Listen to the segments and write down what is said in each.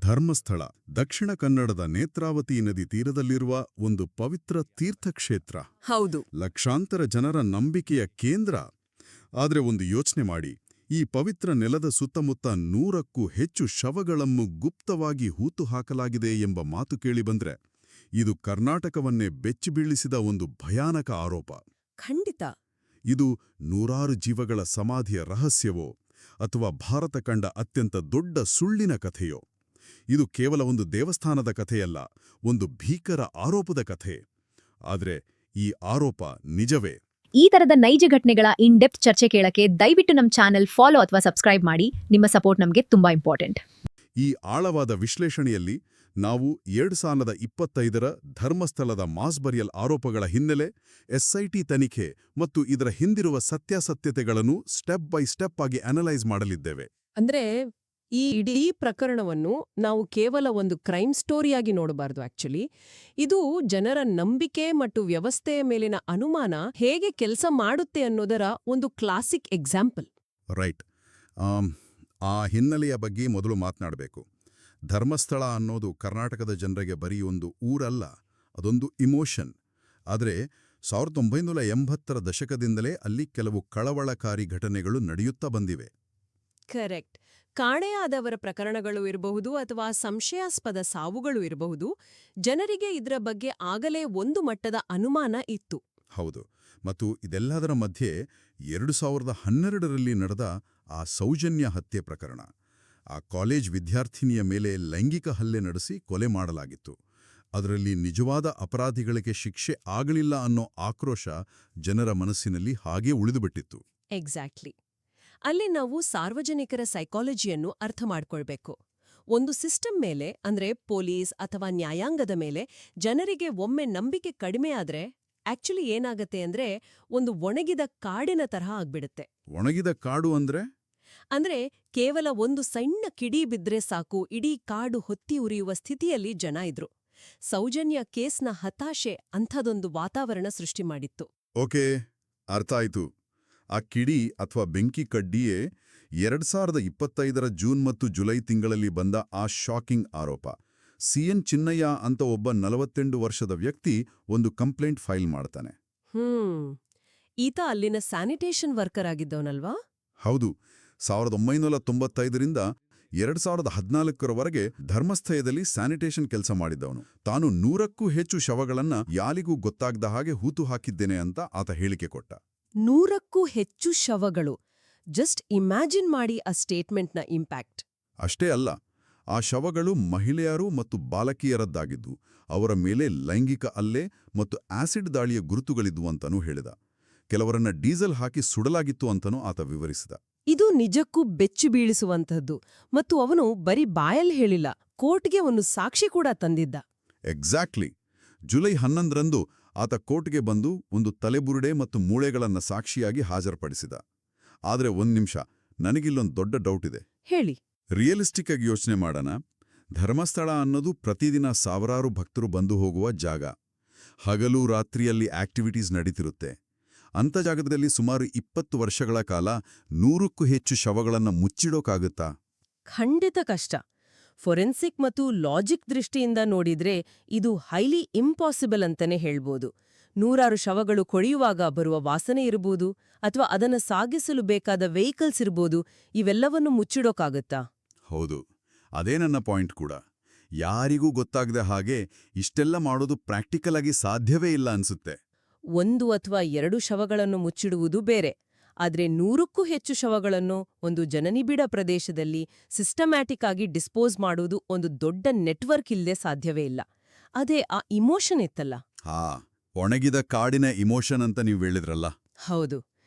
ಧರ್ಮಸ್ಥಳ ದಕ್ಷಿಣ ಕನ್ನಡದ ನೇತ್ರಾವತಿ ನದಿ ತೀರದಲ್ಲಿರುವ ಒಂದು ಪವಿತ್ರ ತೀರ್ಥಕ್ಷೇತ್ರ. ಹೌದು. ಲಕ್ಷಾಂತರ ಜನರ ನಂಬಿಕೆಯ ಕೇಂದ್ರ. ಆದ್ರೆ ಒಂದು ಯೋಚನೆ ಮಾಡಿ, ಈ ಪವಿತ್ರ ನೆಲದ ಸುತ್ತಮುತ್ತ 100ಕ್ಕೂ ಹೆಚ್ಚು ಶವಗಳನ್ನು ಗುಪ್ತವಾಗಿ ಹೂತು ಹಾಕಲಾಗಿದೆ ಎಂಬ ಮಾತು ಕೇಳಿಬಂದ್ರೆ ಇದು ಕರ್ನಾಟಕವನ್ನೇ ಬೆಚ್ಚಿಬೀಳಿಸಿದ ಒಂದು ಭಯಾನಕ ಆರೋಪ. ಖಂಡಿತ. ಇದು ನೂರಾರು ಜೀವಗಳ ಸಮಾಧಿಯ ರಹಸ್ಯವೋ ಅಥವಾ ಭಾರತ ಕಂಡ ಅತ್ಯಂತ ದೊಡ್ಡ ಸುಳ್ಳಿನ ಕಥೆಯೋ? ಇದು ಕೇವಲ ಒಂದು ದೇವಸ್ಥಾನದ ಕಥೆಯಲ್ಲ, ಒಂದು ಭೀಕರ ಆರೋಪದ ಕಥೆ. ಆದ್ರೆ ಈ ಆರೋಪ ನಿಜವೇ? ಈ ತರದ ನೈಜ ಘಟನೆಗಳ ಇನ್ ಡೆಪ್ತ್ ಚರ್ಚೆ ಕೇಳಕ್ಕೆ ದಯವಿಟ್ಟು ನಮ್ಮ ಚಾನೆಲ್ ಫಾಲೋ ಅಥವಾ ಸಬ್ಸ್ಕ್ರೈಬ್ ಮಾಡಿ. ನಿಮ್ಮ ಸಪೋರ್ಟ್ ನಮಗೆ ತುಂಬಾ ಇಂಪಾರ್ಟೆಂಟ್. ಈ ಆಳವಾದ ವಿಶ್ಲೇಷಣೆಯಲ್ಲಿ ನಾವು 2025ರ ಧರ್ಮಸ್ಥಳದ ಮಾಸ್ ಬರಿಯಲ್ ಆರೋಪಗಳ ಹಿನ್ನೆಲೆ, ಎಸ್ಐಟಿ ತನಿಖೆ ಮತ್ತು ಇದರ ಹಿಂದಿರುವ ಸತ್ಯಾಸತ್ಯತೆಗಳನ್ನು ಸ್ಟೆಪ್ ಬೈ ಸ್ಟೆಪ್ ಆಗಿ ಅನಲೈಸ್ ಮಾಡಲಿದ್ದೇವೆ. ಅಂದ್ರೆ ಈ ಇಡೀ ಪ್ರಕರಣವನ್ನು ನಾವು ಕೇವಲ ಒಂದು ಕ್ರೈಮ್ ಸ್ಟೋರಿಯಾಗಿ ನೋಡಬಾರದು. ಆಕ್ಚುಲಿ ಇದು ಜನರ ನಂಬಿಕೆ ಮತ್ತು ವ್ಯವಸ್ಥೆಯ ಮೇಲಿನ ಅನುಮಾನ ಹೇಗೆ ಕೆಲಸ ಮಾಡುತ್ತೆ ಅನ್ನೋದರ ಒಂದು ಕ್ಲಾಸಿಕ್ ಎಕ್ಸಾಂಪಲ್. ರೈಟ್. ಆ ಹಿನ್ನೆಲೆಯ ಬಗ್ಗೆ ಮೊದಲು ಮಾತನಾಡಬೇಕು. ಧರ್ಮಸ್ಥಳ ಅನ್ನೋದು ಕರ್ನಾಟಕದ ಜನರಿಗೆ ಬರೀ ಒಂದು ಊರಲ್ಲ, ಅದೊಂದು ಇಮೋಷನ್. ಆದರೆ 1980ರ ದಶಕದಿಂದಲೇ ಅಲ್ಲಿ ಕೆಲವು ಕಳವಳಕಾರಿ ಘಟನೆಗಳು ನಡೆಯುತ್ತಾ ಬಂದಿವೆ. ಕರೆಕ್ಟ್. ಕಾಣೆಯಾದವರ ಪ್ರಕರಣಗಳು ಇರಬಹುದು ಅಥವಾ ಸಂಶಯಾಸ್ಪದ ಸಾವುಗಳು ಇರಬಹುದು. ಜನರಿಗೆ ಇದರ ಬಗ್ಗೆ ಆಗಲೇ ಒಂದು ಮಟ್ಟದ ಅನುಮಾನ ಇತ್ತು. ಹೌದು. ಮತ್ತು ಇದೆಲ್ಲದರ ಮಧ್ಯೆ 2012ರಲ್ಲಿ ನಡೆದ ಆ ಸೌಜನ್ಯ ಹತ್ಯೆ ಪ್ರಕರಣ. ಆ ಕಾಲೇಜ್ ವಿದ್ಯಾರ್ಥಿನಿಯ ಮೇಲೆ ಲೈಂಗಿಕ ಹಲ್ಲೆ ನಡೆಸಿ ಕೊಲೆ ಮಾಡಲಾಗಿತ್ತು. ಅದರಲ್ಲಿ ನಿಜವಾದ ಅಪರಾಧಿಗಳಿಗೆ ಶಿಕ್ಷೆ ಆಗಲಿಲ್ಲ ಅನ್ನೋ ಆಕ್ರೋಶ ಜನರ ಮನಸ್ಸಿನಲ್ಲಿ ಹಾಗೇ ಉಳಿದುಬಿಟ್ಟಿತ್ತು. ಎಕ್ಸಾಕ್ಟ್ಲಿ. ಅಲ್ಲಿ ನಾವು ಸಾರ್ವಜನಿಕರ ಸೈಕಾಲಜಿಯನ್ನು ಅರ್ಥ ಮಾಡ್ಕೊಳ್ಬೇಕು. ಒಂದು ಸಿಸ್ಟಮ್ ಮೇಲೆ, ಅಂದ್ರೆ ಪೊಲೀಸ್ ಅಥವಾ ನ್ಯಾಯಾಂಗದ ಮೇಲೆ ಜನರಿಗೆ ಒಮ್ಮೆ ನಂಬಿಕೆ ಕಡಿಮೆಯಾದ್ರೆ ಆಕ್ಚುಲಿ ಏನಾಗತ್ತೆ ಅಂದ್ರೆ ಒಂದು ಒಣಗಿದ ಕಾಡಿನ ತರಹ ಆಗ್ಬಿಡುತ್ತೆ. ಒಣಗಿದ ಕಾಡು ಅಂದ್ರೆ ಕೇವಲ ಒಂದು ಸಣ್ಣ ಕಿಡಿ ಬಿದ್ರೆ ಸಾಕು, ಇಡೀ ಕಾಡು ಹೊತ್ತಿ ಉರಿಯುವ ಸ್ಥಿತಿಯಲ್ಲಿ ಜನ ಇದ್ರು. ಸೌಜನ್ಯ ಕೇಸ್ನ ಹತಾಶೆ ಅಂಥದೊಂದು ವಾತಾವರಣ ಸೃಷ್ಟಿ ಮಾಡಿತ್ತು. ಓಕೆ, ಅರ್ಥ ಆಯ್ತು. ಆ ಕಿಡಿ ಅಥವಾ ಬೆಂಕಿ ಕಡ್ಡಿಯೇ 2025ರ ಜೂನ್ ಮತ್ತು ಜುಲೈ ತಿಂಗಳಲ್ಲಿ ಬಂದ ಆ ಶಾಕಿಂಗ್ ಆರೋಪ. CN ಚಿನ್ನಯ್ಯ ಅಂತ ಒಬ್ಬ 48 ವರ್ಷದ ವ್ಯಕ್ತಿ ಒಂದು ಕಂಪ್ಲೇಂಟ್ ಫೈಲ್ ಮಾಡ್ತಾನೆ. ಈತ ಅಲ್ಲಿನ ಸ್ಯಾನಿಟೇಷನ್ ವರ್ಕರ್ ಆಗಿದ್ದವನಲ್ವಾ? ಹೌದು. 1995ರಿಂದ 2014ರವರೆಗೆ ಧರ್ಮಸ್ಥಳದಲ್ಲಿ ಸ್ಯಾನಿಟೇಷನ್ ಕೆಲಸ ಮಾಡಿದ್ದವನು. ತಾನು 100ಕ್ಕೂ ಹೆಚ್ಚು ಶವಗಳನ್ನ ಯಾರಿಗೂ ಗೊತ್ತಾಗದ ಹಾಗೆ ಹೂತು ಹಾಕಿದ್ದೇನೆ ಅಂತ ಆತ ಹೇಳಿಕೆ ಕೊಟ್ಟ. 100ಕ್ಕೂ ಹೆಚ್ಚು ಶವಗಳು. ಜಸ್ಟ್ ಇಮ್ಯಾಜಿನ್ ಮಾಡಿ ಆ ಸ್ಟೇಟ್ಮೆಂಟ್ನ ಇಂಪ್ಯಾಕ್ಟ್. ಅಷ್ಟೇ ಅಲ್ಲ, ಆ ಶವಗಳು ಮಹಿಳೆಯರು ಮತ್ತು ಬಾಲಕಿಯರದ್ದಾಗಿದ್ದು, ಅವರ ಮೇಲೆ ಲೈಂಗಿಕ ಹಲ್ಲೆ ಮತ್ತು ಆಸಿಡ್ ದಾಳಿಯ ಗುರುತುಗಳಿದ್ದುವಂತನೂ ಹೇಳಿದ. ಕೆಲವರನ್ನ ಡೀಸೆಲ್ ಹಾಕಿ ಸುಡಲಾಗಿತ್ತು ಅಂತನೂ ಆತ ವಿವರಿಸಿದ. ಇದು ನಿಜಕ್ಕೂ ಬೆಚ್ಚಿ ಬೀಳಿಸುವಂತಹದ್ದು. ಮತ್ತು ಅವನು ಬರೀ ಬಾಯಲ್ಲಿ ಹೇಳಿಲ್ಲ, ಕೋರ್ಟ್ಗೆ ಒಂದು ಸಾಕ್ಷಿ ಕೂಡ ತಂದಿದ್ದ. ಎಕ್ಸಾಕ್ಟ್ಲಿ. ಜುಲೈ 11ರಂದು ಆತ ಕೋರ್ಟ್ಗೆ ಬಂದು ಒಂದು ತಲೆಬುರುಡೆ ಮತ್ತು ಮೂಳೆಗಳನ್ನ ಸಾಕ್ಷಿಯಾಗಿ ಹಾಜರುಪಡಿಸಿದ. ಆದ್ರೆ ಒಂದ್ ನಿಮಿಷ, ನನಗಿಲ್ಲೊಂದು ದೊಡ್ಡ ಡೌಟ್ ಇದೆ. ಹೇಳಿ. ರಿಯಲಿಸ್ಟಿಕ್ ಆಗಿ ಯೋಚನೆ ಮಾಡೋಣ. ಧರ್ಮಸ್ಥಳ ಅನ್ನೋದು ಪ್ರತಿದಿನ ಸಾವಿರಾರು ಭಕ್ತರು ಬಂದು ಹೋಗುವ ಜಾಗ. ಹಗಲು ರಾತ್ರಿಯಲ್ಲಿ ಆಕ್ಟಿವಿಟೀಸ್ ನಡೀತಿರುತ್ತೆ. ಅಂಥ ಜಾಗದಲ್ಲಿ ಸುಮಾರು 20 ವರ್ಷಗಳ ಕಾಲ 100ಕ್ಕೂ ಹೆಚ್ಚು ಶವಗಳನ್ನು ಮುಚ್ಚಿಡೋಕ್ಕಾಗುತ್ತಾ? ಖಂಡಿತ ಕಷ್ಟ. ಫೊರೆನ್ಸಿಕ್ ಮತ್ತು ಲಾಜಿಕ್ ದೃಷ್ಟಿಯಿಂದ ನೋಡಿದ್ರೆ ಇದು ಹೈಲಿ ಇಂಪಾಸಿಬಲ್ ಅಂತಾನೆ ಹೇಳ್ಬೋದು. 100 ಶವಗಳು ಕೊಳೆಯುವಾಗ ಬರುವ ವಾಸನೆ ಇರಬಹುದು, ಅಥವಾ ಅದನ್ನ ಸಾಗಿಸಲು ಬೇಕಾದ ವೆಹಿಕಲ್ಸ್ ಇರಬಹುದು. ಇವೆಲ್ಲವನ್ನು ಮುಚ್ಚಿಡೋಕ್ಕಾಗುತ್ತಾ? ಹೌದು, ಅದೇ ನನ್ನ ಪಾಯಿಂಟ್ ಕೂಡ. ಯಾರಿಗೂ ಗೊತ್ತಾಗದೆ ಹಾಗೆ ಇಷ್ಟೆಲ್ಲ ಮಾಡೋದು ಪ್ರಾಕ್ಟಿಕಲ್ ಆಗಿ ಸಾಧ್ಯವೇ ಇಲ್ಲ ಅನ್ಸುತ್ತೆ. 1 ಅಥವಾ 2 ಶವಗಳನ್ನು ಮುಚ್ಚಿಡುವುದು ಬೇರೆ, ಆದ್ರೆ 100ಕ್ಕೂ ಹೆಚ್ಚು ಶವಗಳನ್ನು ಒಂದು ಜನನಿಬಿಡ ಪ್ರದೇಶದಲ್ಲಿ ಸಿಸ್ಟಮ್ಯಾಟಿಕ್ ಆಗಿ ಡಿಸ್ಪೋಸ್ ಮಾಡುವುದು ಒಂದು ದೊಡ್ಡ ನೆಟ್ವರ್ಕ್ ಇಲ್ಲದೆ ಸಾಧ್ಯವೇ ಇಲ್ಲ. ಅದೇ ಆ ಇಮೋಷನ್ ಇತ್ತಲ್ಲ. ಒಣಗಿದ ಕಾಡಿನ ಇಮೋಷನ್ ಅಂತ ನೀವು ಹೇಳಿದ್ರಲ್ಲ. ಹೌದು.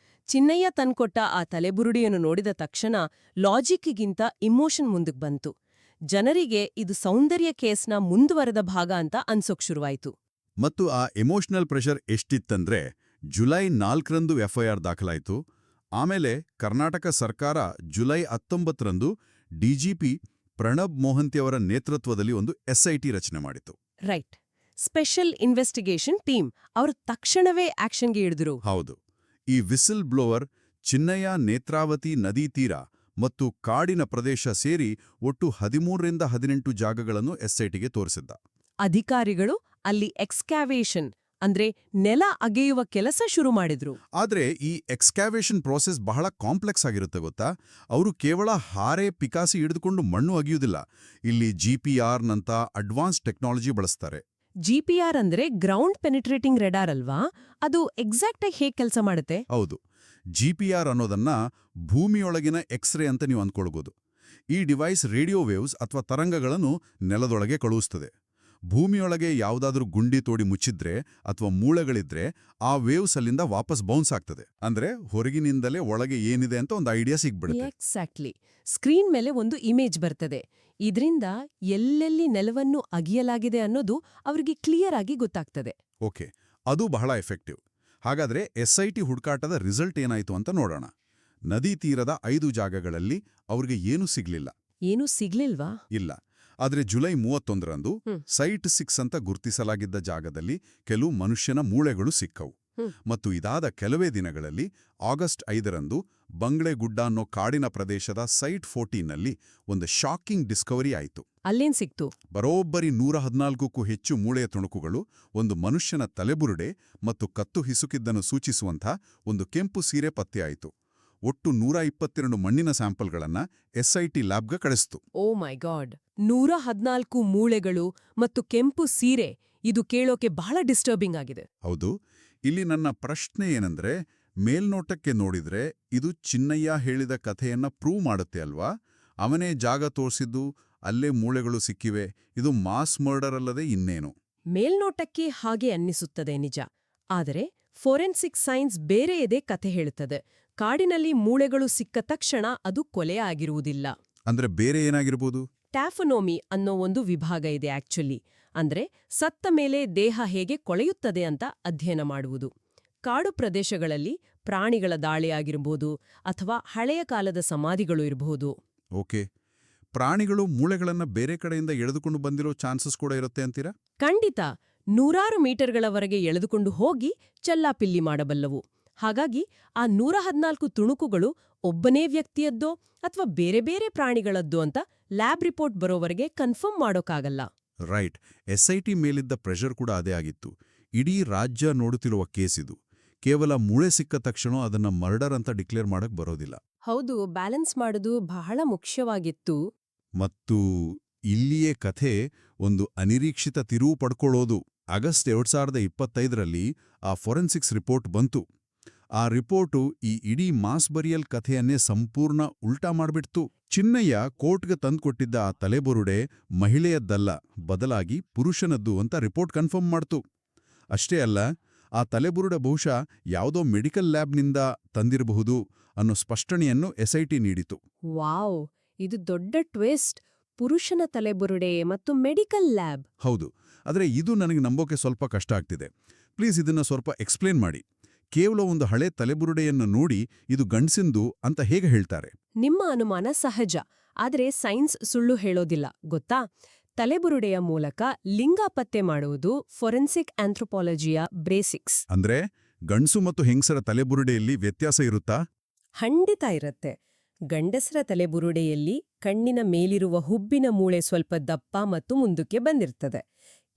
ಚಿನ್ನಯ್ಯ ತನ್ಕೊಟ್ಟ ಆ ತಲೆಬುರುಡಿಯನ್ನು ನೋಡಿದ ತಕ್ಷಣ ಲಾಜಿಕ್ಗಿಂತ ಇಮೋಷನ್ ಮುಂದಕ್ಕೆ ಬಂತು. ಜನರಿಗೆ ಇದು ಸೌಂದರ್ಯ ಕೇಸ್ನ ಮುಂದುವರೆದ ಭಾಗ ಅಂತ ಅನ್ಸೋಕ್ ಶುರುವಾಯ್ತು. ಮತ್ತು ಆ ಎಮೋಷನಲ್ ಪ್ರೆಷರ್ ಎಷ್ಟಿತ್ತಂದ್ರೆ, ಜುಲೈ 4ರಂದು FIR ದಾಖಲಾಯಿತು. ಆಮೇಲೆ ಕರ್ನಾಟಕ ಸರ್ಕಾರ ಜುಲೈ 19ರಂದು DGP ಪ್ರಣಬ್ ಮೋಹಂತಿಯವರ ನೇತೃತ್ವದಲ್ಲಿ ಒಂದು SIT ರಚನೆ ಮಾಡಿತು. ರೈಟ್. Special investigation team. ಅವರು ತಕ್ಷಣವೇ ಆಕ್ಷನ್ಗೆ ಇಳಿದ್ರು. ಹೌದು. ಈ ವಿಸಿಲ್ ಬ್ಲೋವರ್ ಚಿನ್ನಯ್ಯ ನೇತ್ರಾವತಿ ನದಿ ತೀರ ಮತ್ತು ಕಾಡಿನ ಪ್ರದೇಶ ಸೇರಿ ಒಟ್ಟು 13ರಿಂದ 18 ಜಾಗಗಳನ್ನು ಎಸ್ಐಟಿಗೆ ತೋರಿಸಿದ್ದ. ಅಧಿಕಾರಿಗಳು ಅಲ್ಲಿ ಎಕ್ಸ್ಕ್ಯಾವೇಷನ್ ಅಂದ್ರೆ ನೆಲ ಅಗೆಯುವ ಕೆಲಸ ಶುರು ಮಾಡಿದ್ರು. ಆದ್ರೆ ಈ ಎಕ್ಸ್ಕ್ಯಾವೇಷನ್ ಪ್ರೋಸೆಸ್ ಬಹಳ ಕಾಂಪ್ಲೆಕ್ಸ್ ಆಗಿರುತ್ತೆ ಗೊತ್ತಾ. ಅವರು ಕೇವಲ ಹಾರೆ ಪಿಕಾಸಿ ಹಿಡಿದುಕೊಂಡು ಮಣ್ಣು ಅಗಿಯುವುದಿಲ್ಲ. ಇಲ್ಲಿ GPR ನಂತ ಅಡ್ವಾನ್ಸ್ ಟೆಕ್ನಾಲಜಿ ಬಳಸ್ತಾರೆ. GPR ಅಂದ್ರೆ ಗ್ರೌಂಡ್ ಪೆನಿಟ್ರೇಟಿಂಗ್ ರೆಡಾರ್ ಅಲ್ವಾ? ಅದು ಎಕ್ಸಾಕ್ಟ್ ಆಗಿ ಹೇಗೆ ಕೆಲಸ ಮಾಡುತ್ತೆ? ಹೌದು, GPR ಅನ್ನೋದನ್ನ ಭೂಮಿಯೊಳಗಿನ ಎಕ್ಸ್ರೇ ಅಂತ ನೀವು ಅಂದ್ಕೊಳ್ಬೋದು. ಈ ಡಿವೈಸ್ ರೇಡಿಯೋ ವೇವ್ಸ್ ಅಥವಾ ತರಂಗಗಳನ್ನು ನೆಲದೊಳಗೆ ಕಳುಹಿಸ್ತದೆ. ಭೂಮಿಯೊಳಗೆ ಯಾವುದಾದ್ರೂ ಗುಂಡಿ ತೋಡಿ ಮುಚ್ಚಿದ್ರೆ ಅಥವಾ ಮೂಳೆಗಳಿದ್ರೆ ಆ ವೇವ್ಸ್ ಅಲ್ಲಿಂದ ವಾಪಸ್ ಬೌನ್ಸ್ ಆಗ್ತದೆ. ಅಂದ್ರೆ ಹೊರಗಿನಿಂದಲೇ ಒಳಗೆ ಏನಿದೆ ಅಂತ ಒಂದು ಐಡಿಯಾ ಸಿಗ್ಬಿಡುತ್ತೆ. ಎಕ್ಸಾಕ್ಟ್ಲಿ. ಸ್ಕ್ರೀನ್ ಮೇಲೆ ಒಂದು ಇಮೇಜ್ ಬರ್ತದೆ. ಇದರಿಂದ ಎಲ್ಲೆಲ್ಲಿ ನೆಲವನ್ನು ಅಗಿಯಲಾಗಿದೆ ಅನ್ನೋದು ಅವರಿಗೆ ಕ್ಲಿಯರ್ ಆಗಿ ಗೊತ್ತಾಗ್ತದೆ. ಓಕೆ, ಅದು ಬಹಳ ಎಫೆಕ್ಟಿವ್. ಹಾಗಾದ್ರೆ SIT ಹುಡುಕಾಟದ ರಿಸಲ್ಟ್ ಏನಾಯ್ತು ಅಂತ ನೋಡೋಣ. ನದಿ ತೀರದ 5 ಜಾಗಗಳಲ್ಲಿ ಅವ್ರಿಗೆ ಏನೂ ಸಿಗ್ಲಿಲ್ಲ. ಏನೂ ಸಿಗ್ಲಿಲ್ವಾ? ಇಲ್ಲ. ಆದ್ರೆ ಜುಲೈ 31ರಂದು ಸೈಟ್ 6 ಅಂತ ಗುರ್ತಿಸಲಾಗಿದ್ದ ಜಾಗದಲ್ಲಿ ಕೆಲವು ಮನುಷ್ಯನ ಮೂಳೆಗಳು ಸಿಕ್ಕವು. ಮತ್ತು ಇದಾದ ಕೆಲವೇ ದಿನಗಳಲ್ಲಿ ಆಗಸ್ಟ್ 5ರಂದು ಬಂಗ್ಳೆಗುಡ್ಡ ಅನ್ನೋ ಕಾಡಿನ ಪ್ರದೇಶದ ಸೈಟ್ 14ನಲ್ಲಿ ಒಂದು ಶಾಕಿಂಗ್ ಡಿಸ್ಕವರಿ ಆಯಿತು. ಅಲ್ಲೇನ್ ಸಿಕ್ತು? ಬರೋಬ್ಬರಿ 114ಕ್ಕೂ ಹೆಚ್ಚು ಮೂಳೆಯ ತುಣುಕುಗಳು, ಒಂದು ಮನುಷ್ಯನ ತಲೆಬುರುಡೆ ಮತ್ತು ಕತ್ತು ಹಿಸುಕಿದ್ದನ್ನು ಸೂಚಿಸುವಂಥ ಒಂದು ಕೆಂಪು ಸೀರೆ ಪತ್ತೆಯಾಯಿತು. ಒಟ್ಟು 122 ಮಣ್ಣಿನ ಸ್ಯಾಂಪಲ್ಗಳನ್ನ SIT ಲ್ಯಾಬ್ಗೆ ಕಳಿಸ್ತು. ಓ ಮೈ ಗಾಡ್! 114 ಮೂಳೆಗಳು ಮತ್ತು ಕೆಂಪು ಸೀರೆ, ಇದು ಕೇಳೋಕೆ ಬಹಳ ಡಿಸ್ಟರ್ಬಿಂಗ್ ಆಗಿದೆ. ಹೌದು. ಇಲ್ಲಿ ನನ್ನ ಪ್ರಶ್ನೆ ಏನಂದ್ರೆ, ಮೇಲ್ನೋಟಕ್ಕೆ ನೋಡಿದ್ರೆ ಇದು ಚಿನ್ನಯ್ಯ ಹೇಳಿದ ಕಥೆಯನ್ನ ಪ್ರೂವ್ ಮಾಡುತ್ತೆ ಅಲ್ವಾ? ಅವನೇ ಜಾಗ ತೋರಿಸಿದ್ದು, ಅಲ್ಲೇ ಮೂಳೆಗಳು ಸಿಕ್ಕಿವೆ. ಇದು ಮಾಸ್ ಮರ್ಡರ್ ಅಲ್ಲದೆ ಇನ್ನೇನು? ಮೇಲ್ನೋಟಕ್ಕೆ ಹಾಗೆ ಅನ್ನಿಸುತ್ತದೆ, ನಿಜ. ಆದರೆ ಫೋರೆನ್ಸಿಕ್ ಸೈನ್ಸ್ ಬೇರೆಯದೇ ಕಥೆ ಹೇಳುತ್ತದೆ. ಕಾಡಿನಲ್ಲಿ ಮೂಳೆಗಳು ಸಿಕ್ಕ ತಕ್ಷಣ ಅದು ಕೊಲೆ ಆಗಿರುವುದಿಲ್ಲ. ಅಂದ್ರೆ ಬೇರೆ ಏನಾಗಿರ್ಬೋದು? ಟ್ಯಾಫನೋಮಿ ಅನ್ನೋ ಒಂದು ವಿಭಾಗ ಇದೆ ಆಕ್ಚುಲಿ. ಅಂದ್ರೆ ಸತ್ತ ಮೇಲೆ ದೇಹ ಹೇಗೆ ಕೊಳೆಯುತ್ತದೆ ಅಂತ ಅಧ್ಯಯನ ಮಾಡುವುದು. ಕಾಡು ಪ್ರದೇಶಗಳಲ್ಲಿ ಪ್ರಾಣಿಗಳ ದಾಳಿಯಾಗಿರಬಹುದು ಅಥವಾ ಹಳೆಯ ಕಾಲದ ಸಮಾಧಿಗಳು ಇರಬಹುದು. ಓಕೆ, ಪ್ರಾಣಿಗಳು ಮೂಳೆಗಳನ್ನ ಬೇರೆ ಕಡೆಯಿಂದ ಎಳೆದುಕೊಂಡು ಬಂದಿರೋ ಚಾನ್ಸಸ್ ಕೂಡ ಇರುತ್ತೆ ಅಂತೀರಾ? ಖಂಡಿತ. 100 ಮೀಟರ್ಗಳವರೆಗೆ ಎಳೆದುಕೊಂಡು ಹೋಗಿ ಚಲ್ಲಾಪಿಲ್ಲಿ ಮಾಡಬಲ್ಲವು. ಹಾಗಾಗಿ ಆ 114 ತುಣುಕುಗಳು ಒಬ್ಬನೇ ವ್ಯಕ್ತಿಯದ್ದೋ ಅಥವಾ ಬೇರೆ ಬೇರೆ ಪ್ರಾಣಿಗಳದ್ದೋ ಅಂತ ಲ್ಯಾಬ್ ರಿಪೋರ್ಟ್ ಬರೋವರೆಗೆ ಕನ್ಫರ್ಮ್ ಮಾಡೋಕ್ಕಾಗಲ್ಲ. ರೈಟ್. SIT ಮೇಲಿದ್ದ ಪ್ರೆಷರ್ ಕೂಡ ಅದೇ ಆಗಿತ್ತು. ಇಡೀ ರಾಜ್ಯ ನೋಡುತ್ತಿರುವ ಕೇಸಿದು. ಕೇವಲ ಮೂಳೆ ಸಿಕ್ಕ ತಕ್ಷಣ ಅದನ್ನ ಮರ್ಡರ್ ಅಂತ ಡಿಕ್ಲೇರ್ ಮಾಡಕ್ ಬರೋದಿಲ್ಲ. ಹೌದು, ಬ್ಯಾಲೆನ್ಸ್ ಮಾಡೋದು ಬಹಳ ಮುಖ್ಯವಾಗಿತ್ತು. ಮತ್ತು ಇಲ್ಲಿಯೇ ಕಥೆ ಒಂದು ಅನಿರೀಕ್ಷಿತ ತಿರುವು ಪಡ್ಕೊಳ್ಳೋದು. ಆಗಸ್ಟ್ 2025ರಲ್ಲಿ ಆ ಫೊರೆನ್ಸಿಕ್ಸ್ ರಿಪೋರ್ಟ್ ಬಂತು. ಆ ರಿಪೋರ್ಟು ಈ ಇಡೀ ಮಾಸ್ ಬರಿಯಲ್ ಕಥೆಯನ್ನೇ ಸಂಪೂರ್ಣ ಉಲ್ಟಾ ಮಾಡ್ಬಿಡ್ತು. ಚಿನ್ನಯ್ಯ ಕೋರ್ಟ್ಗೆ ತಂದ್ಕೊಟ್ಟಿದ್ದ ಆ ತಲೆಬುರುಡೆ ಮಹಿಳೆಯದ್ದಲ್ಲ, ಬದಲಾಗಿ ಪುರುಷನದ್ದು ಅಂತ ರಿಪೋರ್ಟ್ ಕನ್ಫರ್ಮ್ ಮಾಡ್ತು. ಅಷ್ಟೇ ಅಲ್ಲ, ಆ ತಲೆಬುರುಡೆ ಬಹುಶಃ ಯಾವುದೋ ಮೆಡಿಕಲ್ ಲ್ಯಾಬ್ನಿಂದ ತಂದಿರಬಹುದು ಅನ್ನೋ ಸ್ಪಷ್ಟನೆಯನ್ನು SIT ನೀಡಿತು. ವಾವ್, ಇದು ದೊಡ್ಡ ಟ್ವಿಸ್ಟ್. ಪುರುಷನ ತಲೆಬುರುಡೆ ಮತ್ತು ಮೆಡಿಕಲ್ ಲ್ಯಾಬ್. ಹೌದು, ಆದರೆ ಇದು ನನಗೆ ನಂಬೋಕೆ ಸ್ವಲ್ಪ ಕಷ್ಟ ಆಗ್ತಿದೆ. ಪ್ಲೀಸ್ ಇದನ್ನ ಸ್ವಲ್ಪ ಎಕ್ಸ್ಪ್ಲೇನ್ ಮಾಡಿ. ಕೇವಲ ಒಂದು ಹಳೆ ತಲೆಬುರುಡೆಯನ್ನು ನೋಡಿ ಇದು ಗಂಡ್ಸಿಂದು ಅಂತ ಹೇಗೆ ಹೇಳ್ತಾರೆ? ನಿಮ್ಮ ಅನುಮಾನ ಸಹಜ, ಆದರೆ ಸೈನ್ಸ್ ಸುಳ್ಳು ಹೇಳೋದಿಲ್ಲ ಗೊತ್ತಾ. ತಲೆಬುರುಡೆಯ ಮೂಲಕ ಲಿಂಗ ಪತ್ತೆ ಮಾಡುವುದು ಫೊರೆನ್ಸಿಕ್ ಆಂಥ್ರೋಪಾಲಜಿಯ ಬೇಸಿಕ್ಸ್. ಅಂದ್ರೆ ಗಂಡ್ಸು ಮತ್ತು ಹೆಂಗಸರ ತಲೆಬುರುಡೆಯಲ್ಲಿ ವ್ಯತ್ಯಾಸ ಇರುತ್ತಾ? ಖಂಡಿತ ಇರತ್ತೆ. ಗಂಡಸರ ತಲೆಬುರುಡೆಯಲ್ಲಿ ಕಣ್ಣಿನ ಮೇಲಿರುವ ಹುಬ್ಬಿನ ಮೂಳೆ ಸ್ವಲ್ಪ ದಪ್ಪ ಮತ್ತು ಮುಂದಕ್ಕೆ ಬಂದಿರ್ತದೆ.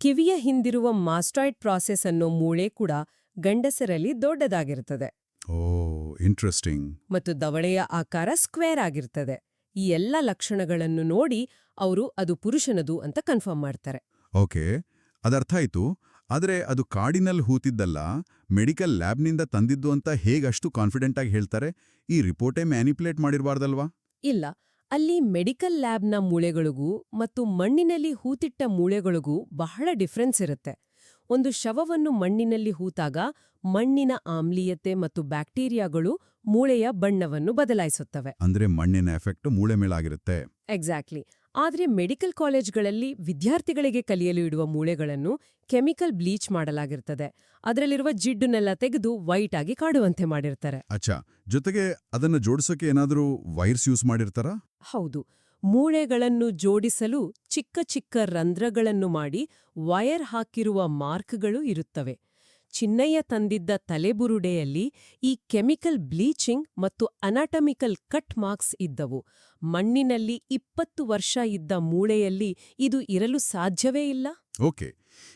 ಕಿವಿಯ ಹಿಂದಿರುವ ಮಾಸ್ಟಾಯ್ಡ್ ಪ್ರಾಸೆಸ್ ಅನ್ನೋ ಮೂಳೆ ಕೂಡ ಗಂಡಸರಲ್ಲಿ ದೊಡ್ಡದಾಗಿರ್ತದೆ. ಓ, ಇಂಟ್ರೆಸ್ಟಿಂಗ್. ಮತ್ತು ದವಡೆಯ ಆಕಾರ ಸ್ಕ್ವೇರ್ ಆಗಿರ್ತದೆ. ಈ ಎಲ್ಲ ಲಕ್ಷಣಗಳನ್ನು ನೋಡಿ ಅವರು ಅದು ಪುರುಷನದು ಅಂತ ಕನ್ಫರ್ಮ್ ಮಾಡ್ತಾರೆ. ಓಕೆ, ಅದರ್ಥ ಆಯ್ತು. ಆದರೆ ಅದು ಕಾಡಿನಲ್ಲಿ ಹೂತಿದ್ದಲ್ಲ, ಮೆಡಿಕಲ್ ಲ್ಯಾಬ್ನಿಂದ ತಂದಿದ್ದು ಅಂತ ಹೇಗಷ್ಟು ಕಾನ್ಫಿಡೆಂಟ್ ಆಗಿ ಹೇಳ್ತಾರೆ? ಈ ರಿಪೋರ್ಟೇ ಮ್ಯಾನಿಪ್ಯುಲೇಟ್ ಮಾಡಿರಬಾರ್ದಲ್ವಾ? ಇಲ್ಲ, ಅಲ್ಲಿ ಮೆಡಿಕಲ್ ಲ್ಯಾಬ್ನ ಮೂಳೆಗಳಿಗೂ ಮತ್ತು ಮಣ್ಣಿನಲ್ಲಿ ಹೂತಿಟ್ಟ ಮೂಳೆಗಳಿಗೂ ಬಹಳ ಡಿಫ್ರೆನ್ಸ್ ಇರುತ್ತೆ. ಒಂದು ಶವವನ್ನು ಮಣ್ಣಿನಲ್ಲಿ ಹೂತಾಗ ಮಣ್ಣಿನ ಆಮ್ಲೀಯತೆ ಮತ್ತು ಬ್ಯಾಕ್ಟೀರಿಯಾಗಳು ಮೂಳೆಯ ಬಣ್ಣವನ್ನು ಬದಲಾಯಿಸುತ್ತವೆ. ಅಂದ್ರೆ ಮಣ್ಣಿನ ಎಫೆಕ್ಟ್ ಮೂಳೆ ಮೇಲಾಗಿರುತ್ತೆ. ಎಕ್ಸಾಕ್ಟ್ಲಿ. ಆದರೆ ಮೆಡಿಕಲ್ ಕಾಲೇಜ್ಗಳಲ್ಲಿ ವಿದ್ಯಾರ್ಥಿಗಳಿಗೆ ಕಲಿಯಲು ಇಡುವ ಮೂಳೆಗಳನ್ನು ಕೆಮಿಕಲ್ ಬ್ಲೀಚ್ ಮಾಡಲಾಗಿರ್ತದೆ. ಅದರಲ್ಲಿರುವ ಜಿಡ್ಡನ್ನೆಲ್ಲ ತೆಗೆದು ವೈಟ್ ಆಗಿ ಕಾಡುವಂತೆ ಮಾಡಿರ್ತಾರೆ. ಅಚ್ಚಾ, ಜೊತೆಗೆ ಅದನ್ನು ಜೋಡಿಸೋಕೆ ಏನಾದರೂ ವೈರ್ಸ್ ಯೂಸ್ ಮಾಡಿರ್ತಾರಾ? ಹೌದು, ಮೂಳೆಗಳನ್ನು ಜೋಡಿಸಲು ಚಿಕ್ಕ ಚಿಕ್ಕ ರಂಧ್ರಗಳನ್ನು ಮಾಡಿ ವೈರ್ ಹಾಕಿರುವ ಮಾರ್ಕ್ಗಳು ಇರುತ್ತವೆ. ಚಿನ್ನಯ್ಯ ತಂದಿದ್ದ ತಲೆಬುರುಡೆಯಲ್ಲಿ ಈ ಕೆಮಿಕಲ್ ಬ್ಲೀಚಿಂಗ್ ಮತ್ತು ಅನಾಟಮಿಕಲ್ ಕಟ್ ಮಾರ್ಕ್ಸ್ ಇದ್ದವು. ಮಣ್ಣಿನಲ್ಲಿ 20 ವರ್ಷ ಇದ್ದ ಮೂಳೆಯಲ್ಲಿ ಇದು ಇರಲು ಸಾಧ್ಯವೇ ಇಲ್ಲ. ಓಕೆ,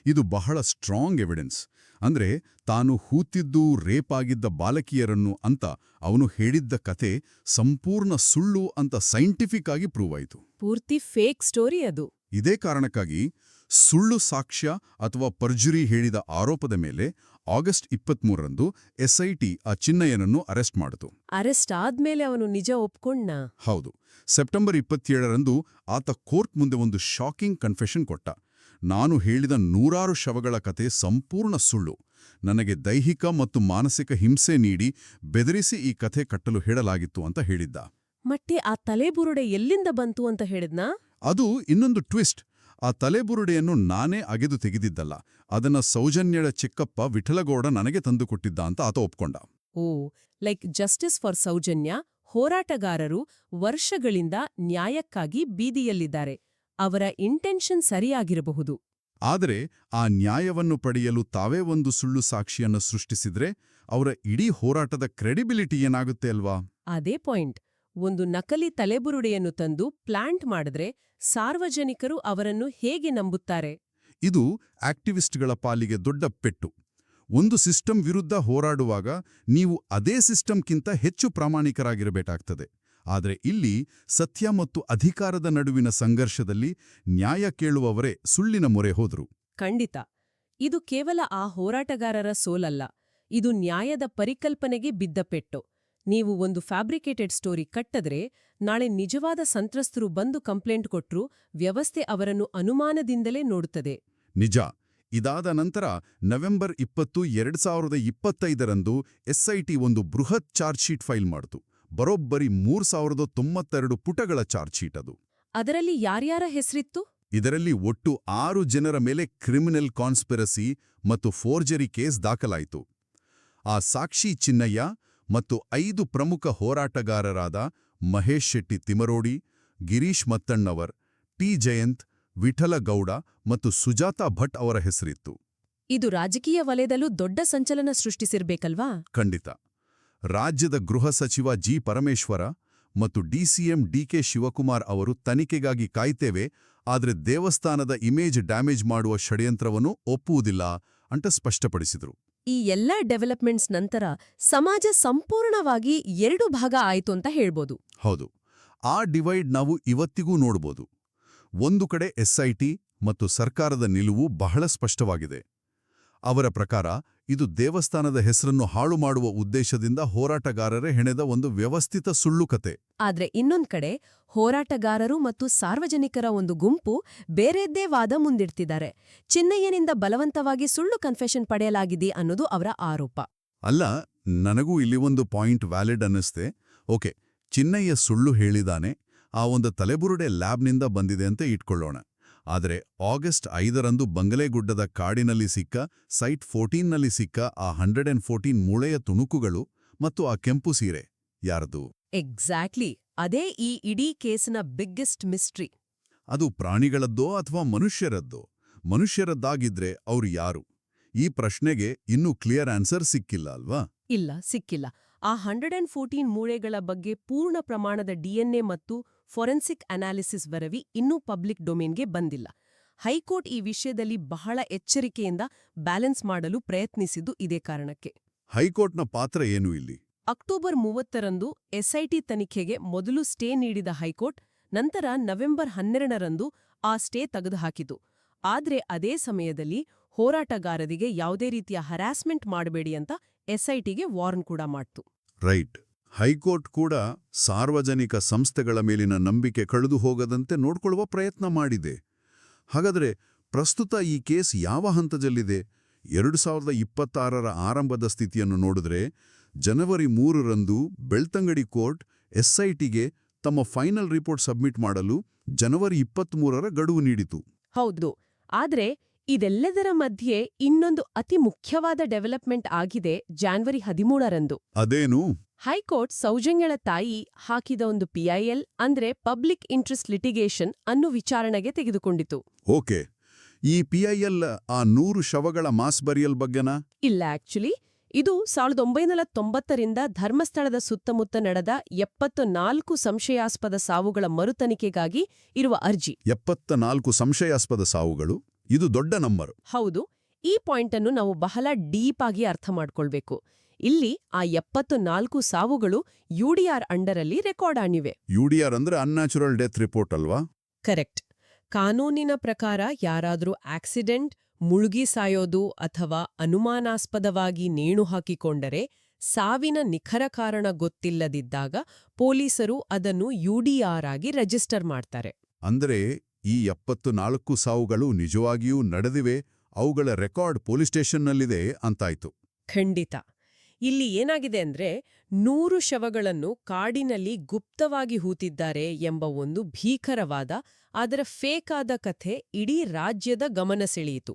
ಇದು ಬಹಳ ಸ್ಟ್ರಾಂಗ್ ಎವಿಡೆನ್ಸ್. ಅಂದ್ರೆ ತಾನು ಹೂತಿದ್ದು ರೇಪ್ ಆಗಿದ್ದ ಬಾಲಕಿಯರನ್ನು ಅಂತ ಅವನು ಹೇಳಿದ್ದ ಕತೆ ಸಂಪೂರ್ಣ ಸುಳ್ಳು ಅಂತ ಸೈಂಟಿಫಿಕ್ ಆಗಿ ಪ್ರೂವ್ ಆಯಿತು. ಪೂರ್ತಿ ಫೇಕ್ ಸ್ಟೋರಿ ಅದು. ಇದೇ ಕಾರಣಕ್ಕಾಗಿ ಸುಳ್ಳು ಸಾಕ್ಷ್ಯ ಅಥವಾ ಪರ್ಜುರಿ ಹೇಳಿದ ಆರೋಪದ ಮೇಲೆ ಆಗಸ್ಟ್ 23ರಂದು ಎಸ್ಐಟಿ ಆ ಚಿನ್ನಯ್ಯನನ್ನು ಅರೆಸ್ಟ್ ಮಾಡಿತು. ಅರೆಸ್ಟ್ ಆದ್ಮೇಲೆ ಅವನು ನಿಜ ಒಪ್ಕೊಂಡ್ನಾ? ಹೌದು. ಸೆಪ್ಟೆಂಬರ್ 27ರಂದು ಆತ ಕೋರ್ಟ್ ಮುಂದೆ ಒಂದು ಶಾಕಿಂಗ್ ಕನ್ಫೆಷನ್ ಕೊಟ್ಟ. ನಾನು ಹೇಳಿದ 100 ಶವಗಳ ಕತೆ ಸಂಪೂರ್ಣ ಸುಳ್ಳು. ನನಗೆ ದೈಹಿಕ ಮತ್ತು ಮಾನಸಿಕ ಹಿಂಸೆ ನೀಡಿ ಬೆದರಿಸಿ ಈ ಕಥೆ ಕಟ್ಟಲು ಹೇಳಲಾಗಿತ್ತು ಅಂತ ಹೇಳಿದ್ದ. ಮತ್ತೆ ಆ ತಲೆಬುರುಡೆ ಎಲ್ಲಿಂದ ಬಂತು ಅಂತ ಹೇಳಿದ್ನಾ? ಅದು ಇನ್ನೊಂದು ಟ್ವಿಸ್ಟ್. ಆ ತಲೆಬುರುಡೆಯನ್ನು ನಾನೇ ಅಗೆದು ತೆಗೆದಿದ್ದಲ್ಲ, ಅದನ್ನ ಸೌಜನ್ಯಳ ಚಿಕ್ಕಪ್ಪ ವಿಠಲಗೌಡ ನನಗೆ ತಂದುಕೊಟ್ಟಿದ್ದ ಅಂತ ಆತ ಒಪ್ಕೊಂಡ. ಓ, ಲೈಕ್ ಜಸ್ಟಿಸ್ ಫಾರ್ ಸೌಜನ್ಯ ಹೋರಾಟಗಾರರು ವರ್ಷಗಳಿಂದ ನ್ಯಾಯಕ್ಕಾಗಿ ಬೀದಿಯಲ್ಲಿದ್ದಾರೆ. ಅವರ ಇಂಟೆನ್ಷನ್ ಸರಿಯಾಗಿರಬಹುದು. ಆದರೆ ಆ ನ್ಯಾಯವನ್ನು ಪಡೆಯಲು ತಾವೇ ಒಂದು ಸುಳ್ಳು ಸಾಕ್ಷಿಯನ್ನು ಸೃಷ್ಟಿಸಿದ್ರೆ ಅವರ ಇಡೀ ಹೋರಾಟದ ಕ್ರೆಡಿಬಿಲಿಟಿ ಏನಾಗುತ್ತೆ ಅಲ್ವಾ? ಅದೇ ಪಾಯಿಂಟ್. ಒಂದು ನಕಲಿ ತಲೆಬುರುಡೆಯನ್ನು ತಂದು ಪ್ಲಾಂಟ್ ಮಾಡಿದ್ರೆ ಸಾರ್ವಜನಿಕರು ಅವರನ್ನು ಹೇಗೆ ನಂಬುತ್ತಾರೆ? ಇದು ಆಕ್ಟಿವಿಸ್ಟ್ಗಳ ಪಾಲಿಗೆ ದೊಡ್ಡ ಪೆಟ್ಟು. ಒಂದು ಸಿಸ್ಟಮ್ ವಿರುದ್ಧ ಹೋರಾಡುವಾಗ ನೀವು ಅದೇ ಸಿಸ್ಟಮ್ಗಿಂತ ಹೆಚ್ಚು ಪ್ರಾಮಾಣಿಕರಾಗಿರಬೇಕಾಗ್ತದೆ. ಆದರೆ ಇಲ್ಲಿ ಸತ್ಯ ಮತ್ತು ಅಧಿಕಾರದ ನಡುವಿನ ಸಂಘರ್ಷದಲ್ಲಿ ನ್ಯಾಯ ಕೇಳುವವರೇ ಸುಳ್ಳಿನ ಮೊರೆ ಹೋದ್ರು. ಖಂಡಿತ. ಇದು ಕೇವಲ ಆ ಹೋರಾಟಗಾರರ ಸೋಲಲ್ಲ, ಇದು ನ್ಯಾಯದ ಪರಿಕಲ್ಪನೆಗೆ ಬಿದ್ದ ಪೆಟ್ಟು. ನೀವು ಒಂದು ಫ್ಯಾಬ್ರಿಕೇಟೆಡ್ ಸ್ಟೋರಿ ಕಟ್ಟದ್ರೆ ನಾಳೆ ನಿಜವಾದ ಸಂತ್ರಸ್ತರು ಬಂದು ಕಂಪ್ಲೇಂಟ್ ಕೊಟ್ರೂ ವ್ಯವಸ್ಥೆ ಅವರನ್ನು ಅನುಮಾನದಿಂದಲೇ ನೋಡುತ್ತದೆ. ನಿಜ. ಇದಾದ ನಂತರ ನವೆಂಬರ್ 20, 2025ರಂದು ಎಸ್ಐಟಿ ಒಂದು ಬೃಹತ್ ಚಾರ್ಜ್ ಶೀಟ್ ಫೈಲ್ ಮಾಡಿತು. ಬರೋಬ್ಬರಿ 3092 ಪುಟಗಳ ಚಾರ್ಜ್ ಶೀಟ್ ಅದು. ಅದರಲ್ಲಿ ಯಾರ್ಯಾರ ಹೆಸರಿತ್ತು? ಇದರಲ್ಲಿ ಒಟ್ಟು 6 ಜನರ ಮೇಲೆ ಕ್ರಿಮಿನಲ್ ಕಾನ್ಸ್ಪಿರಸಿ ಮತ್ತು ಫೋರ್ಜರಿ ಕೇಸ್ ದಾಖಲಾಯಿತು. ಆ ಸಾಕ್ಷಿ ಚಿನ್ನಯ್ಯ ಮತ್ತು 5 ಪ್ರಮುಖ ಹೋರಾಟಗಾರರಾದ ಮಹೇಶ್ ಶೆಟ್ಟಿ ತಿಮರೋಡಿ, ಗಿರೀಶ್ ಮತ್ತಣ್ಣವರ್, ಟಿ ಜಯಂತ್, ವಿಠಲ ಗೌಡ ಮತ್ತು ಸುಜಾತಾ ಭಟ್ ಅವರ ಹೆಸರಿತ್ತು. ಇದು ರಾಜಕೀಯ ವಲಯದಲ್ಲೂ ದೊಡ್ಡ ಸಂಚಲನ ಸೃಷ್ಟಿಸಿರ್ಬೇಕಲ್ವಾ? ಖಂಡಿತ. ರಾಜ್ಯದ ಗೃಹ ಸಚಿವ ಜಿ ಪರಮೇಶ್ವರ ಮತ್ತು ಡಿಸಿಎಂ ಡಿಕೆ ಶಿವಕುಮಾರ್ ಅವರು ತನಿಖೆಗಾಗಿ ಕಾಯ್ತೇವೆ, ಆದರೆ ದೇವಸ್ಥಾನದ ಇಮೇಜ್ ಡ್ಯಾಮೇಜ್ ಮಾಡುವ ಷಡ್ಯಂತ್ರವನ್ನು ಒಪ್ಪುವುದಿಲ್ಲ ಅಂತ ಸ್ಪಷ್ಟಪಡಿಸಿದರು. ಈ ಎಲ್ಲ ಡೆವಲಪ್ಮೆಂಟ್ಸ್ ನಂತರ ಸಮಾಜ ಸಂಪೂರ್ಣವಾಗಿ 2 ಭಾಗ ಆಯ್ತು ಅಂತ ಹೇಳ್ಬೋದು. ಹೌದು. ಆ ಡಿವೈಡ್ ನಾವು ಇವತ್ತಿಗೂ ನೋಡ್ಬೋದು. ಒಂದು ಕಡೆ ಎಸ್ಐಟಿ ಮತ್ತು ಸರ್ಕಾರದ ನಿಲುವು ಬಹಳ ಸ್ಪಷ್ಟವಾಗಿದೆ. ಅವರ ಪ್ರಕಾರ ಇದು ದೇವಸ್ಥಾನದ ಹೆಸರನ್ನು ಹಾಳು ಮಾಡುವ ಉದ್ದೇಶದಿಂದ ಹೋರಾಟಗಾರರೇ ಹೆಣೆದ ಒಂದು ವ್ಯವಸ್ಥಿತ ಸುಳ್ಳು ಕತೆ. ಆದ್ರೆ ಇನ್ನೊಂದ್ ಕಡೆ ಹೋರಾಟಗಾರರು ಮತ್ತು ಸಾರ್ವಜನಿಕರ ಒಂದು ಗುಂಪು ಬೇರೆದ್ದೇ ವಾದ ಮುಂದಿಡ್ತಿದ್ದಾರೆ. ಚಿನ್ನಯ್ಯನಿಂದ ಬಲವಂತವಾಗಿ ಸುಳ್ಳು ಕನ್ಫೆಷನ್ ಪಡೆಯಲಾಗಿದೆ ಅನ್ನೋದು ಅವರ ಆರೋಪ. ಅಲ್ಲ, ನನಗೂ ಇಲ್ಲಿ ಒಂದು ಪಾಯಿಂಟ್ ವ್ಯಾಲಿಡ್ ಅನ್ನಿಸ್ತೆ. ಓಕೆ, ಚಿನ್ನಯ್ಯ ಸುಳ್ಳು ಹೇಳಿದಾನೆ, ಆ ಒಂದು ತಲೆಬುರುಡೆ ಲ್ಯಾಬ್ನಿಂದ ಬಂದಿದೆ ಅಂತ ಇಟ್ಕೊಳ್ಳೋಣ. ಆದರೆ ಆಗಸ್ಟ್ 5ರಂದು ಬಂಗಲೆಗುಡ್ಡದ ಕಾಡಿನಲ್ಲಿ ಸಿಕ್ಕ ಸೈಟ್ 14ನಲ್ಲಿ ಸಿಕ್ಕ ಆ 114 ಮೂಳೆಯ ತುಣುಕುಗಳು ಮತ್ತು ಆ ಕೆಂಪು ಸೀರೆ ಯಾರದು? ಎಕ್ಸಾಕ್ಟ್ಲಿ. ಅದೇ ಈ ಇಡೀ ಕೇಸಿನ ಬಿಗ್ಗೆಸ್ಟ್ ಮಿಸ್ಟ್ರಿ. ಅದು ಪ್ರಾಣಿಗಳದ್ದೋ ಅಥವಾ ಮನುಷ್ಯರದ್ದೋ? ಮನುಷ್ಯರದ್ದಾಗಿದ್ರೆ ಅವ್ರು ಯಾರು? ಈ ಪ್ರಶ್ನೆಗೆ ಇನ್ನೂ ಕ್ಲಿಯರ್ ಆನ್ಸರ್ ಸಿಕ್ಕಿಲ್ಲ ಅಲ್ವಾ? ಇಲ್ಲ, ಸಿಕ್ಕಿಲ್ಲ. ಆ 114 ಮೂಳೆಗಳ ಬಗ್ಗೆ ಪೂರ್ಣ ಪ್ರಮಾಣದ ಡಿಎನ್ಎ ಮತ್ತು ಫೊರೆನ್ಸಿಕ್ ಅನಾಲಿಸಿಸ್ ವರದಿ ಇನ್ನೂ ಪಬ್ಲಿಕ್ ಡೊಮೇನ್ಗೆ ಬಂದಿಲ್ಲ. ಹೈಕೋರ್ಟ್ ಈ ವಿಷಯದಲ್ಲಿ ಬಹಳ ಎಚ್ಚರಿಕೆಯಿಂದ ಬ್ಯಾಲೆನ್ಸ್ ಮಾಡಲು ಪ್ರಯತ್ನಿಸಿದ್ದು ಇದೇ ಕಾರಣಕ್ಕೆ. ಹೈಕೋರ್ಟ್ನ ಪಾತ್ರ ಏನು ಇಲ್ಲಿ? ಅಕ್ಟೋಬರ್ 30ರಂದು ಎಸ್ಐಟಿ ತನಿಖೆಗೆ ಮೊದಲು ಸ್ಟೇ ನೀಡಿದ ಹೈಕೋರ್ಟ್ ನಂತರ ನವೆಂಬರ್ 12ರಂದು ಆ ಸ್ಟೇ ತೆಗೆದುಹಾಕಿತು. ಆದ್ರೆ ಅದೇ ಸಮಯದಲ್ಲಿ ಹೋರಾಟಗಾರರಿಗೆ ಯಾವುದೇ ರೀತಿಯ ಹರಾಸ್ಮೆಂಟ್ ಮಾಡಬೇಡಿ ಅಂತ ಎಸ್ಐಟಿಗೆ ವಾರ್ನ್ ಕೂಡ ಮಾಡ್ತು. ರೈಟ್. ಹೈಕೋರ್ಟ್ ಕೂಡ ಸಾರ್ವಜನಿಕ ಸಂಸ್ಥೆಗಳ ಮೇಲಿನ ನಂಬಿಕೆ ಕಳೆದು ಹೋಗದಂತೆ ನೋಡ್ಕೊಳ್ಳುವ ಪ್ರಯತ್ನ ಮಾಡಿದೆ. ಹಾಗಾದರೆ ಪ್ರಸ್ತುತ ಈ ಕೇಸ್ ಯಾವ ಹಂತದಲ್ಲಿದೆ? 2026ರ ಆರಂಭದ ಸ್ಥಿತಿಯನ್ನು ನೋಡಿದ್ರೆ ಜನವರಿ 3ರಂದು ಬೆಳ್ತಂಗಡಿ ಕೋರ್ಟ್ ಎಸ್ಐಟಿಗೆ ತಮ್ಮ ಫೈನಲ್ ರಿಪೋರ್ಟ್ ಸಬ್ಮಿಟ್ ಮಾಡಲು ಜನವರಿ 23ರ ಗಡುವು ನೀಡಿತು. ಹೌದು. ಆದ್ರೆ ಇದೆಲ್ಲದರ ಮಧ್ಯೆ ಇನ್ನೊಂದು ಅತಿ ಮುಖ್ಯವಾದ ಡೆವಲಪ್ಮೆಂಟ್ ಆಗಿದೆ ಜಾನ್ವರಿ 13ರಂದು. ಅದೇನು? ಹೈಕೋರ್ಟ್ ಸೌಜನ್ಯಳ ತಾಯಿ ಹಾಕಿದ ಒಂದು PIL ಅಂದ್ರೆ ಪಬ್ಲಿಕ್ ಇಂಟ್ರೆಸ್ಟ್ ಲಿಟಿಗೇಷನ್ ಅನ್ನು ವಿಚಾರಣೆಗೆ ತೆಗೆದುಕೊಂಡಿತು. ಓಕೆ, ಈ PIL ಆ 100 ಶವಗಳ ಮಾಸ್ ಬರಿಯಲ್ ಬಗ್ಗೆನಾ? ಇಲ್ಲ ಆಕ್ಚುಲಿ ಇದು 1990ರಿಂದ ಧರ್ಮಸ್ಥಳದ ಸುತ್ತಮುತ್ತ ನಡೆದ 74 ಸಂಶಯಾಸ್ಪದ ಸಾವುಗಳ ಮರುತನಿಖೆಗಾಗಿ ಇರುವ ಅರ್ಜಿ. 74 ಸಂಶಯಾಸ್ಪದ ಸಾವುಗಳು, ಇದು ದೊಡ್ಡ ನಂಬರ್. ಹೌದು, ಈ ಪಾಯಿಂಟ್ ಅನ್ನು ನಾವು ಬಹಳ ಡೀಪ್ ಆಗಿ ಅರ್ಥ ಮಾಡ್ಕೊಳ್ಬೇಕು. ಇಲ್ಲಿ ಆ 74 ಸಾವುಗಳು UDR ಅಂಡರಲ್ಲಿ ರೆಕಾರ್ಡ್ ಆಗಿವೆ. UDR ಅಂದ್ರೆ ಅನ್ಯಾಚುರಲ್ ಡೆತ್ ರಿಪೋರ್ಟ್ ಅಲ್ವಾ? ಕರೆಕ್ಟ್. ಕಾನೂನಿನ ಪ್ರಕಾರ ಯಾರಾದ್ರೂ ಆಕ್ಸಿಡೆಂಟ್, ಮುಳುಗಿ ಸಾಯೋದು ಅಥವಾ ಅನುಮಾನಾಸ್ಪದವಾಗಿ ನೇಣು ಹಾಕಿಕೊಂಡರೆ ಸಾವಿನ ನಿಖರ ಕಾರಣ ಗೊತ್ತಿಲ್ಲದಿದ್ದಾಗ ಪೊಲೀಸರು ಅದನ್ನು UDR ಆಗಿ ರಿಜಿಸ್ಟರ್ ಮಾಡ್ತಾರೆ. ಅಂದ್ರೆ ಈ 74 ಸಾವುಗಳು ನಿಜವಾಗಿಯೂ ನಡೆದಿವೆ, ಅವುಗಳ ರೆಕಾರ್ಡ್ ಪೊಲೀಸ್ ಸ್ಟೇಷನ್ನಲ್ಲಿದೆ ಅಂತಾಯ್ತು. ಖಂಡಿತ. ಇಲ್ಲಿ ಏನಾಗಿದೆ ಅಂದ್ರೆ 100 ಶವಗಳನ್ನು ಕಾಡಿನಲ್ಲಿ ಗುಪ್ತವಾಗಿ ಹೂತಿದ್ದಾರೆ ಎಂಬ ಒಂದು ಭೀಕರವಾದ, ಅದರ ಫೇಕ್ ಆದ ಕಥೆ ಇಡೀ ರಾಜ್ಯದ ಗಮನ ಸೆಳೆಯಿತು.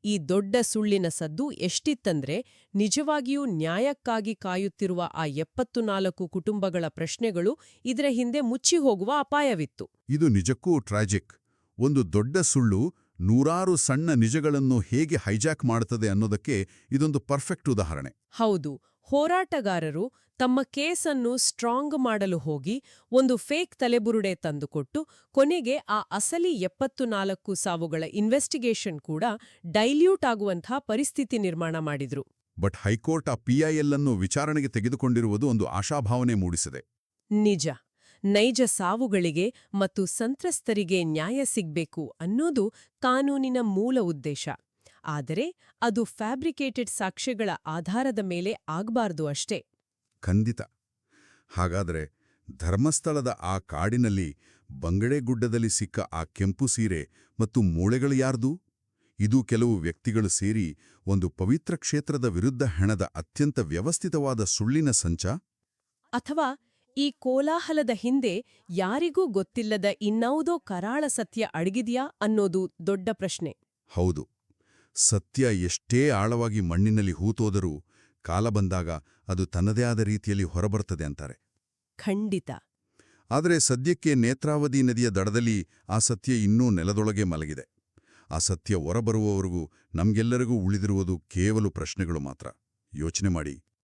ಈ ದೊಡ್ಡ ಸುಳ್ಳಿನ ಸದ್ದು ಎಷ್ಟಿತ್ತಂದ್ರೆ ನಿಜವಾಗಿಯೂ ನ್ಯಾಯಕ್ಕಾಗಿ ಕಾಯುತ್ತಿರುವ ಆ 74 ಕುಟುಂಬಗಳ ಪ್ರಶ್ನೆಗಳು ಇದರ ಹಿಂದೆ ಮುಚ್ಚಿ ಹೋಗುವ ಅಪಾಯವಿತ್ತು. ಇದು ನಿಜಕ್ಕೂ ಟ್ರಾಜಿಕ್. ಒಂದು ದೊಡ್ಡ ಸುಳ್ಳು ನೂರಾರು ಸಣ್ಣ ನಿಜಗಳನ್ನು ಹೇಗೆ ಹೈಜಾಕ್ ಮಾಡುತ್ತದೆ ಅನ್ನೋದಕ್ಕೆ ಇದೊಂದು ಪರ್ಫೆಕ್ಟ್ ಉದಾಹರಣೆ. ಹೌದು, ಹೋರಾಟಗಾರರು ತಮ್ಮ ಕೇಸನ್ನು ಸ್ಟ್ರಾಂಗ್ ಮಾಡಲು ಹೋಗಿ ಒಂದು ಫೇಕ್ ತಲೆಬುರುಡೆ ತಂದುಕೊಟ್ಟು ಕೊನೆಗೆ ಆ ಅಸಲಿ 74 ಸಾವುಗಳ ಇನ್ವೆಸ್ಟಿಗೇಷನ್ ಕೂಡ ಡೈಲ್ಯೂಟ್ ಆಗುವಂಥ ಪರಿಸ್ಥಿತಿ ನಿರ್ಮಾಣ ಮಾಡಿದ್ರು. ಬಟ್ ಹೈಕೋರ್ಟ್ ಆ PIL ಅನ್ನು ವಿಚಾರಣೆಗೆ ತೆಗೆದುಕೊಂಡಿರುವುದು ಒಂದು ಆಶಾಭಾವನೆ ಮೂಡಿಸಿದೆ. ನಿಜ. ನೈಜ ಸಾವುಗಳಿಗೆ ಮತ್ತು ಸಂತ್ರಸ್ತರಿಗೆ ನ್ಯಾಯ ಸಿಗ್ಬೇಕು ಅನ್ನೋದು ಕಾನೂನಿನ ಮೂಲ ಉದ್ದೇಶ. ಆದರೆ ಅದು ಫ್ಯಾಬ್ರಿಕೇಟೆಡ್ ಸಾಕ್ಷ್ಯಗಳ ಆಧಾರದ ಮೇಲೆ ಆಗ್ಬಾರ್ದು ಅಷ್ಟೇ. ಖಂಡಿತ. ಹಾಗಾದ್ರೆ ಧರ್ಮಸ್ಥಳದ ಆ ಕಾಡಿನಲ್ಲಿ ಬಂಗಡೆಗುಡ್ಡದಲ್ಲಿ ಸಿಕ್ಕ ಆ ಕೆಂಪು ಸೀರೆ ಮತ್ತು ಮೂಳೆಗಳು ಯಾರ್ದು? ಇದು ಕೆಲವು ವ್ಯಕ್ತಿಗಳು ಸೇರಿ ಒಂದು ಪವಿತ್ರ ಕ್ಷೇತ್ರದ ವಿರುದ್ಧ ಹೆಣದ ಅತ್ಯಂತ ವ್ಯವಸ್ಥಿತವಾದ ಸುಳ್ಳಿನ ಸಂಚ? ಅಥವಾ ಈ ಕೋಲಾಹಲದ ಹಿಂದೆ ಯಾರಿಗೂ ಗೊತ್ತಿಲ್ಲದ ಇನ್ನಾವುದೋ ಕರಾಳ ಸತ್ಯ ಅಡಗಿದ್ಯಾ ಅನ್ನೋದು ದೊಡ್ಡ ಪ್ರಶ್ನೆ. ಹೌದು. ಸತ್ಯ ಎಷ್ಟೇ ಆಳವಾಗಿ ಮಣ್ಣಿನಲ್ಲಿ ಹೂತೋದರೂ ಕಾಲ ಬಂದಾಗ ಅದು ತನ್ನದೇ ಆದ ರೀತಿಯಲ್ಲಿ ಹೊರಬರ್ತದೆ ಅಂತಾರೆ. ಖಂಡಿತ. ಆದರೆ ಸದ್ಯಕ್ಕೆ ನೇತ್ರಾವತಿ ನದಿಯ ದಡದಲ್ಲಿ ಆ ಸತ್ಯ ಇನ್ನೂ ನೆಲದೊಳಗೆ ಮಲಗಿದೆ. ಆ ಸತ್ಯ ಹೊರಬರುವವರೆಗೂ ನಮ್ಗೆಲ್ಲರಿಗೂ ಉಳಿದಿರುವುದು ಕೇವಲ ಪ್ರಶ್ನೆಗಳು ಮಾತ್ರ. ಯೋಚನೆ ಮಾಡಿ.